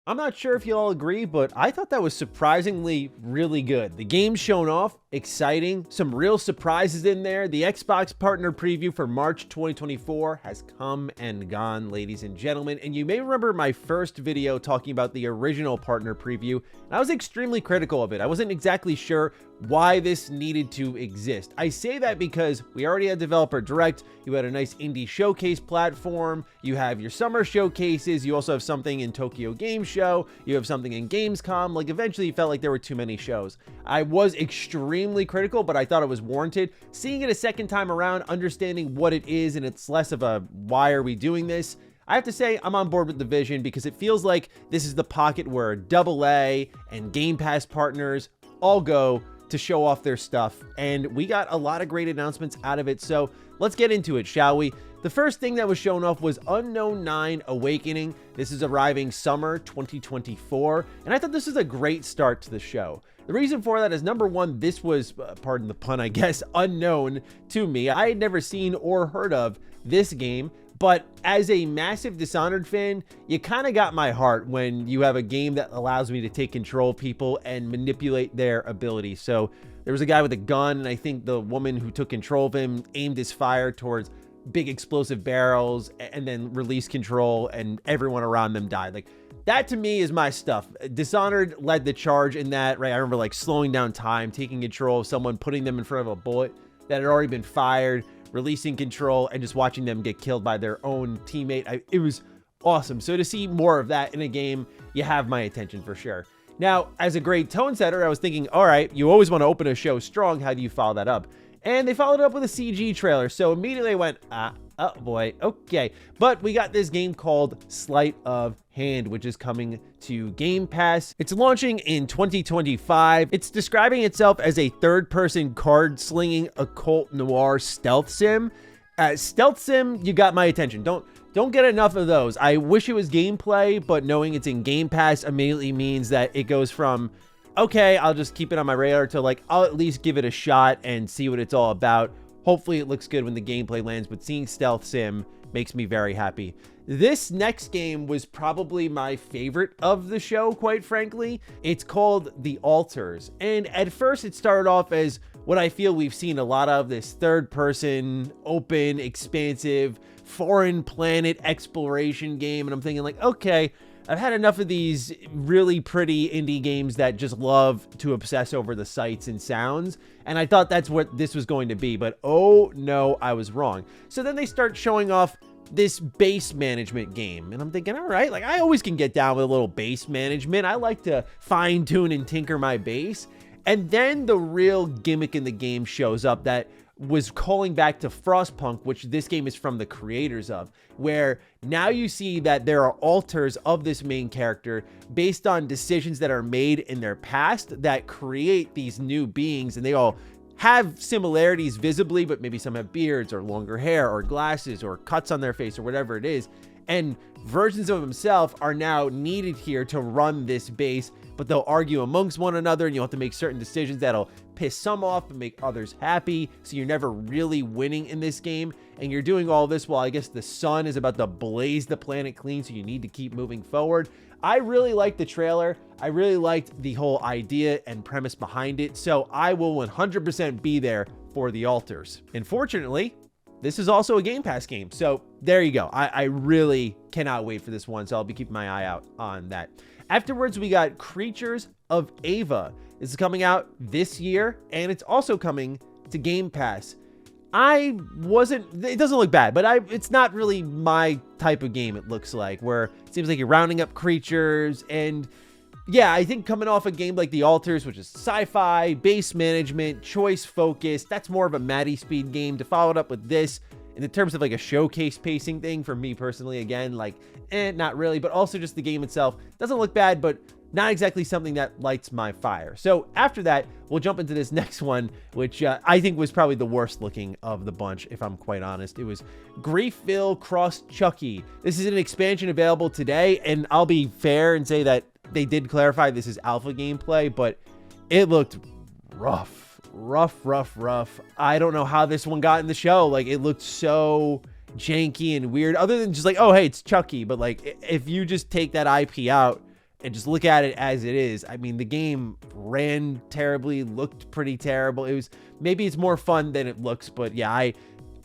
I'm not sure if you all agree, but I thought that was surprisingly really good. The game's shown off, exciting, some real surprises in there. The Xbox partner preview for March 2024 has come and gone, ladies and gentlemen. And you may remember my first video talking about the original partner preview, and I was extremely critical of it. I wasn't exactly sure why this needed to exist. I say that because we already had Developer Direct, you had a nice indie showcase platform, you have your summer showcases, you also have something in Tokyo Game Show, you have something in Gamescom. Like, eventually it felt like there were too many shows. I was extremely critical, but I thought it was warranted. Seeing it a second time around, understanding what it is, and it's less of a why are we doing this, I have to say I'm on board with the vision, because it feels like this is the pocket where AA and Game Pass partners all go to show off their stuff, and we got a lot of great announcements out of it. So let's get into it, shall we? The first thing that was shown off was Unknown 9 Awakening. This is arriving summer 2024, and I thought this was a great start to the show. The reason for that is, number one, this was, pardon the pun, I guess, unknown to me. I had never seen or heard of this game, but as a massive Dishonored fan, you kind of got my heart when you have a game that allows me to take control of people and manipulate their abilities. So there was a guy with a gun, and I think the woman who took control of him aimed his fire towards big explosive barrels and then released control, and everyone around them died. Like, that to me is my stuff. Dishonored led the charge in that, right? I remember like slowing down time, taking control of someone, putting them in front of a bullet that had already been fired, releasing control, and just watching them get killed by their own teammate. It was awesome. So to see more of that in a game, you have my attention for sure. Now, as a great tone setter, I was thinking, all right, you always want to open a show strong. How do you follow that up? And they followed it up with a CG trailer. So immediately I went, oh boy, okay. But we got this game called Sleight of Hand, which is coming to Game Pass. It's launching in 2025. It's describing itself as a third-person card-slinging occult noir stealth sim. Stealth sim, you got my attention. Don't get enough of those. I wish it was gameplay, but knowing it's in Game Pass immediately means that it goes from, okay, I'll just keep it on my radar, to like, I'll at least give it a shot and see what it's all about. Hopefully it looks good when the gameplay lands, but seeing stealth sim makes me very happy. This next game was probably my favorite of the show, quite frankly. It's called The Altars, and at first it started off as what I feel we've seen a lot of, this third-person, open, expansive, foreign planet exploration game, and I'm thinking like, okay, I've had enough of these really pretty indie games that just love to obsess over the sights and sounds, and I thought that's what this was going to be, but oh no, I was wrong. So then they start showing off this base management game, and I'm thinking, all right, like, I always can get down with a little base management. I like to fine tune and tinker my base. And then the real gimmick in the game shows up that was calling back to Frostpunk, which this game is from the creators of, where now you see that there are altars of this main character based on decisions that are made in their past that create these new beings, and they all have similarities visibly, but maybe some have beards or longer hair or glasses or cuts on their face or whatever it is. And versions of himself are now needed here to run this base, but they'll argue amongst one another, and you'll have to make certain decisions that'll piss some off but make others happy. So you're never really winning in this game, and you're doing all this while I guess the sun is about to blaze the planet clean, so you need to keep moving forward. I really liked the trailer. I really liked the whole idea and premise behind it, so I will 100% be there for The Altars. And fortunately, this is also a Game Pass game, so there you go. I really cannot wait for this one, so I'll be keeping my eye out on that. Afterwards, we got Creatures of Ava. This is coming out this year, and it's also coming to Game Pass. It doesn't look bad, but it's not really my type of game, it looks like, where it seems like you're rounding up creatures. And yeah, I think coming off a game like The Altars, which is sci-fi, base management, choice focused, that's more of a Matty speed game. To follow it up with this, in the terms of like a showcase pacing thing, for me personally, again, like, not really, but also just the game itself doesn't look bad, but not exactly something that lights my fire. So after that, we'll jump into this next one, which I think was probably the worst looking of the bunch, if I'm quite honest. It was Griefville Cross Chucky. This is an expansion available today, and I'll be fair and say that they did clarify this is alpha gameplay, but it looked rough. I don't know how this one got in the show. Like, it looked so janky and weird, other than just like, oh, hey, it's Chucky. But like, if you just take that IP out, and just look at it as it is, I mean, the game ran terribly, looked pretty terrible. Maybe it's more fun than it looks, but yeah,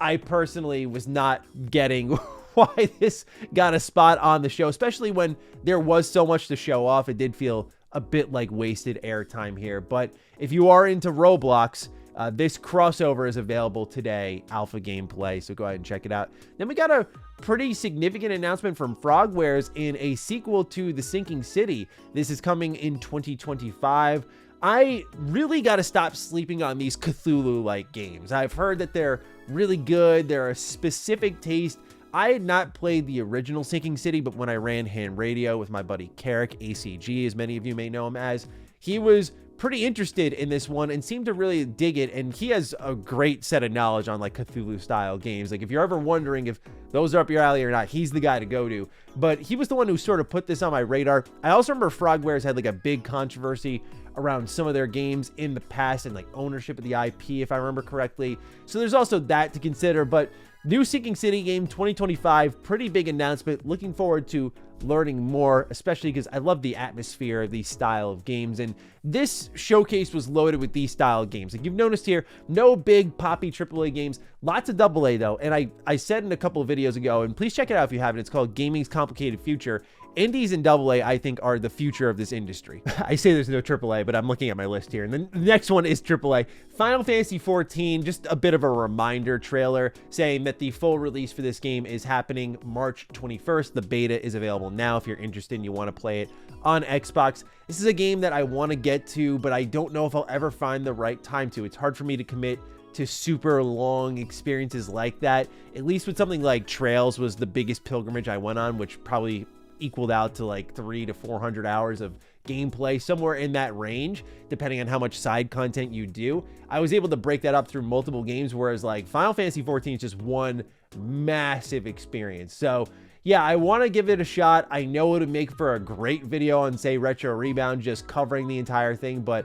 I personally was not getting why this got a spot on the show, especially when there was so much to show off. It did feel a bit like wasted airtime here. But if you are into Roblox, this crossover is available today, alpha gameplay, so go ahead and check it out. Then we got a pretty significant announcement from Frogwares in a sequel to The Sinking City. This is coming in 2025. I really got to stop sleeping on these Cthulhu-like games. I've heard that they're really good. They're a specific taste. I had not played the original Sinking City, but when I ran Hand Radio with my buddy Carrick, ACG, as many of you may know him as, he was pretty interested in this one and seemed to really dig it, and he has a great set of knowledge on like Cthulhu style games. Like if you're ever wondering if those are up your alley or not, he's the guy to go to. But he was the one who sort of put this on my radar. I also remember Frogwares had like a big controversy around some of their games in the past and like ownership of the IP, if I remember correctly. So there's also that to consider. But new Sinking City game 2025, pretty big announcement. Looking forward to learning more, especially because I love the atmosphere of these style of games, and this showcase was loaded with these style of games. Like you've noticed here, no big poppy AAA games, lots of AA though. And I said in a couple of videos ago, and please check it out if you haven't, it's called Gaming's Complicated Future. Indies and AA, I think, are the future of this industry. I say there's no AAA, but I'm looking at my list here. And then the next one is AAA. Final Fantasy XIV, just a bit of a reminder trailer saying that the full release for this game is happening March 21st. The beta is available now if you're interested and you want to play it on Xbox. This is a game that I want to get to, but I don't know if I'll ever find the right time to. It's hard for me to commit to super long experiences like that. At least with something like Trails was the biggest pilgrimage I went on, which probably equaled out to like 300 to 400 hours of gameplay, somewhere in that range, depending on how much side content you do. I was able to break that up through multiple games, whereas like Final Fantasy XIV is just one massive experience. So yeah, I want to give it a shot. I know it would make for a great video on, say, Retro Rebound, just covering the entire thing, but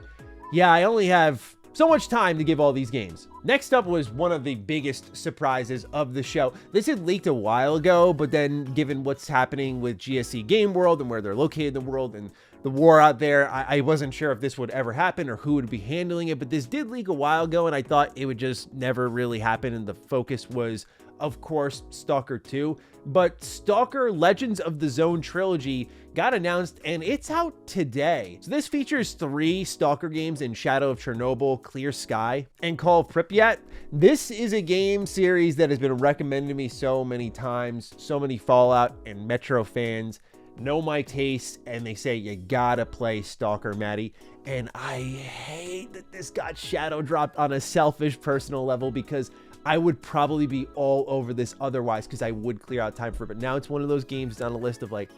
yeah, I only have so much time to give all these games. Next up was one of the biggest surprises of the show. This had leaked a while ago, but then given what's happening with GSC Game World and where they're located in the world and the war out there, I wasn't sure if this would ever happen or who would be handling it, but this did leak a while ago, and I thought it would just never really happen, and the focus was, of course, Stalker 2. But Stalker Legends of the Zone trilogy got announced, and it's out today. So this features 3 Stalker games in Shadow of Chernobyl, Clear Sky, and Call of Pripyat. This is a game series that has been recommended to me so many times. So many Fallout and Metro fans know my taste, and they say you gotta play Stalker, Matty. And I hate that this got shadow dropped on a selfish personal level, because I would probably be all over this otherwise, because I would clear out time for it. But now it's one of those games that's on a list of like,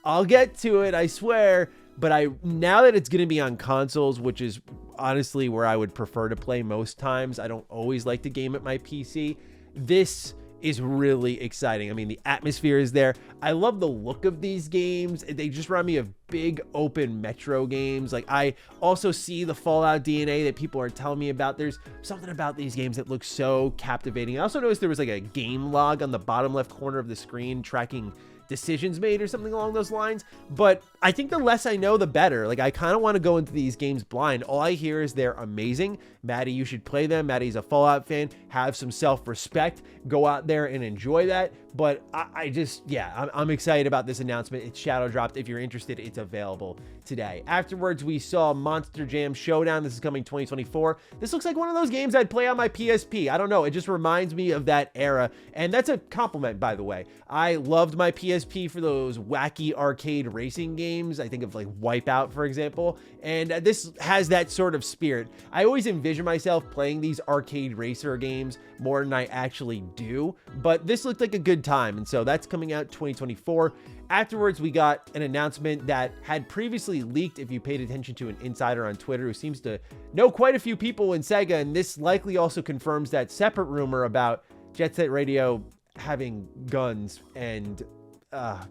I'll get to it, I swear. But now that it's going to be on consoles, which is honestly where I would prefer to play most times, I don't always like to game at my PC. This is really exciting. I mean, the atmosphere is there. I love the look of these games. They just remind me of big open Metro games. Like, I also see the Fallout DNA that people are telling me about. There's something about these games that looks so captivating. I also noticed there was like a game log on the bottom left corner of the screen tracking decisions made or something along those lines. But I think the less I know, the better. Like, I kind of want to go into these games blind. All I hear is they're amazing. Matty, you should play them. Matty's a Fallout fan. Have some self-respect. Go out there and enjoy that. But I'm excited about this announcement. It's shadow dropped. If you're interested, it's available today. Afterwards, we saw Monster Jam Showdown. This is coming 2024. This looks like one of those games I'd play on my PSP. I don't know. It just reminds me of that era. And that's a compliment, by the way. I loved my PSP for those wacky arcade racing games. I think of like Wipeout, for example. And this has that sort of spirit. I always envision myself playing these arcade racer games more than I actually do. But this looked like a good time. And so that's coming out 2024. Afterwards, we got an announcement that had previously leaked, if you paid attention to an insider on Twitter who seems to know quite a few people in Sega. And this likely also confirms that separate rumor about Jet Set Radio having guns and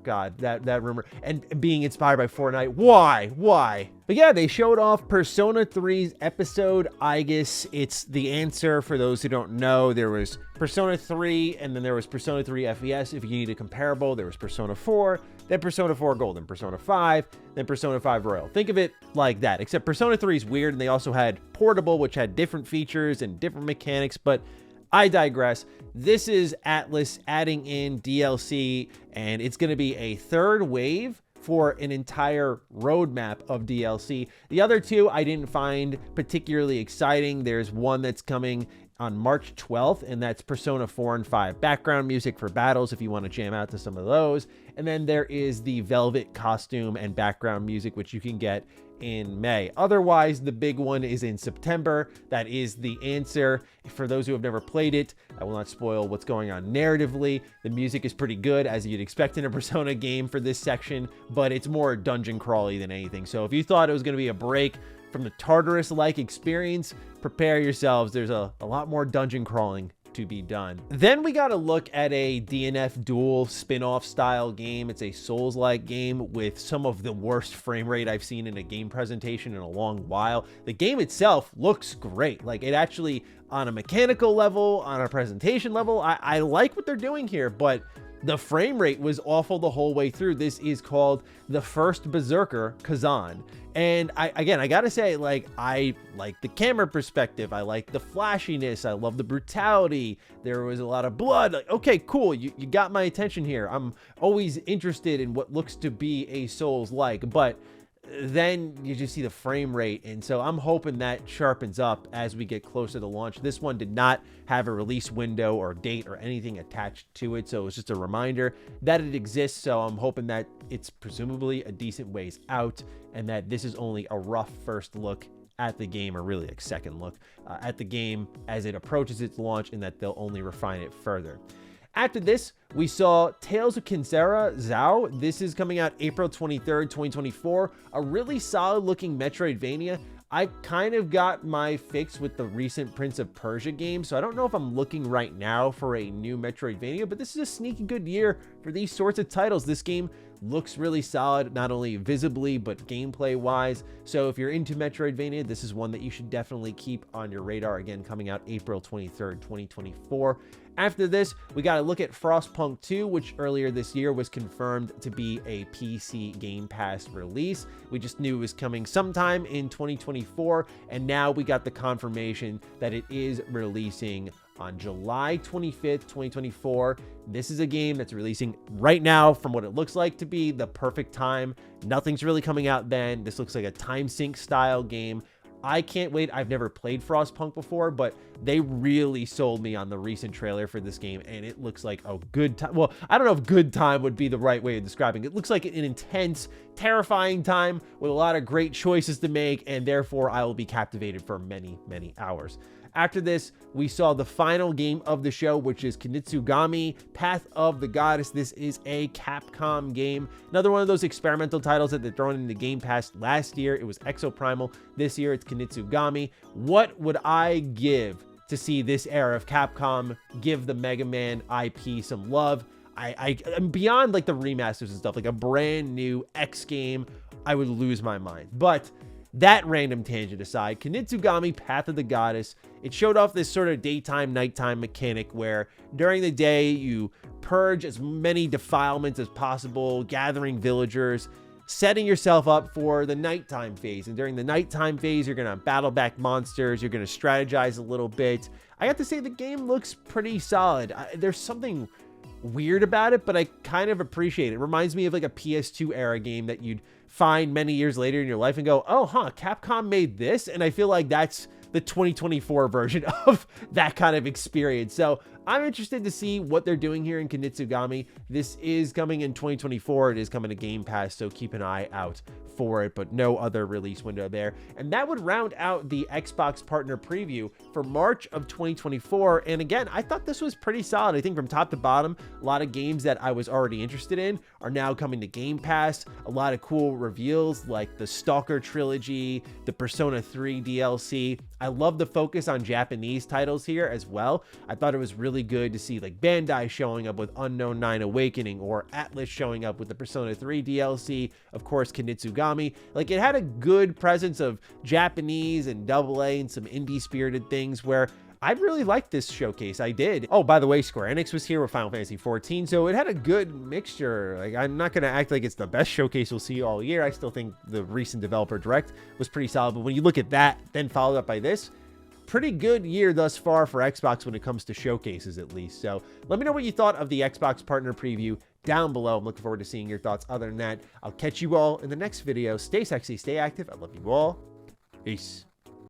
God, that rumor, and being inspired by Fortnite. Why? But yeah, they showed off Persona 3's episode Aegis. It's the answer for those who don't know. There was Persona 3, and then there was Persona 3 FES. If you need a comparable, there was Persona 4, then Persona 4 Gold, then Persona 5, then Persona 5 Royal. Think of it like that, except Persona 3 is weird, and they also had Portable, which had different features and different mechanics, but I digress. This is Atlus adding in DLC, and it's going to be a third wave for an entire roadmap of DLC. The other two I didn't find particularly exciting. There's one that's coming on March 12th, and that's Persona 4 and 5 background music for battles if you want to jam out to some of those. And then there is the Velvet costume and background music, which you can get in May. Otherwise, the big one is in September. That is The Answer. For those who have never played it, I will not spoil what's going on narratively. The music is pretty good, as you'd expect in a Persona game for this section, but it's more dungeon crawly than anything. So if you thought it was going to be a break from the Tartarus-like experience, prepare yourselves. There's a lot more dungeon crawling to be done. Then we got to look at a DNF Duel spin-off style game. It's a Souls-like game with some of the worst frame rate I've seen in a game presentation in a long while. The game itself looks great. Like, it actually, on a mechanical level, on a presentation level, I like what they're doing here, but the frame rate was awful the whole way through. This is called The First Berserker Kazan. And I gotta say, like, I like the camera perspective. I like the flashiness. I love the brutality. There was a lot of blood. Like, okay, cool. You got my attention here. I'm always interested in what looks to be a Souls-like, but then you just see the frame rate, and so I'm hoping that sharpens up as we get closer to launch. This one did not have a release window or date or anything attached to it, so it's just a reminder that it exists. So I'm hoping that it's presumably a decent ways out, and that this is only a rough first look at the game, or really a second look at the game as it approaches its launch, and that they'll only refine it further. After this, we saw Tales of Kinsera Zhao. This is coming out April 23rd, 2024. A really solid looking Metroidvania. I kind of got my fix with the recent Prince of Persia game, so I don't know if I'm looking right now for a new Metroidvania, but this is a sneaky good year for these sorts of titles. This game looks really solid, not only visibly, but gameplay wise. So if you're into Metroidvania, this is one that you should definitely keep on your radar. Again, coming out April 23rd, 2024. After this, we got to look at Frostpunk 2, which earlier this year was confirmed to be a PC Game Pass release. We just knew it was coming sometime in 2024, and now we got the confirmation that it is releasing on July 25th, 2024. This is a game that's releasing right now from what it looks like to be the perfect time. Nothing's really coming out then. This looks like a time sync style game. I can't wait. I've never played Frostpunk before, but they really sold me on the recent trailer for this game, and it looks like a good time. Well, I don't know if good time would be the right way of describing it. It looks like an intense, terrifying time with a lot of great choices to make, and therefore I will be captivated for many, many hours. After this, we saw the final game of the show, which is Kunitsugami Path of the Goddess. This is a Capcom game. Another one of those experimental titles that they're throwing in the Game Pass. Last year, it was Exoprimal. This year, it's Kunitsugami. What would I give to see this era of Capcom give the Mega Man IP some love? I'm beyond like the remasters and stuff, like a brand new X game, I would lose my mind. But that random tangent aside, Kunitsugami Path of the Goddess, it showed off this sort of daytime, nighttime mechanic where during the day you purge as many defilements as possible, gathering villagers, setting yourself up for the nighttime phase. And during the nighttime phase, you're going to battle back monsters, you're going to strategize a little bit. I have to say the game looks pretty solid. There's something weird about it, but I kind of appreciate it. It reminds me of like a PS2 era game that you'd find many years later in your life and go, oh, Capcom made this? And I feel like that's the 2024 version of that kind of experience. So I'm interested to see what they're doing here in Kunitsugami. This is coming in 2024. It is coming to Game Pass, so keep an eye out for it, but no other release window there. And that would round out the Xbox partner preview for March of 2024. And again, I thought this was pretty solid. I think from top to bottom, a lot of games that I was already interested in are now coming to Game Pass. A lot of cool reveals like the Stalker trilogy, the Persona 3 DLC. I love the focus on Japanese titles here as well. I thought it was really good to see like Bandai showing up with Unknown 9 Awakening, or Atlus showing up with the Persona 3 DLC. Of course, Kunitsugami. Like, it had a good presence of Japanese and AA and some indie spirited things where I really liked this showcase. I did. Oh, by the way, Square Enix was here with Final Fantasy 14, so it had a good mixture. Like, I'm not going to act like it's the best showcase you'll see all year. I still think the recent Developer Direct was pretty solid, but when you look at that, then followed up by this, pretty good year thus far for Xbox when it comes to showcases, at least. So let me know what you thought of the Xbox partner preview down below. I'm looking forward to seeing your thoughts. Other than that, I'll catch you all in the next video. Stay sexy, stay active. I love you all. Peace.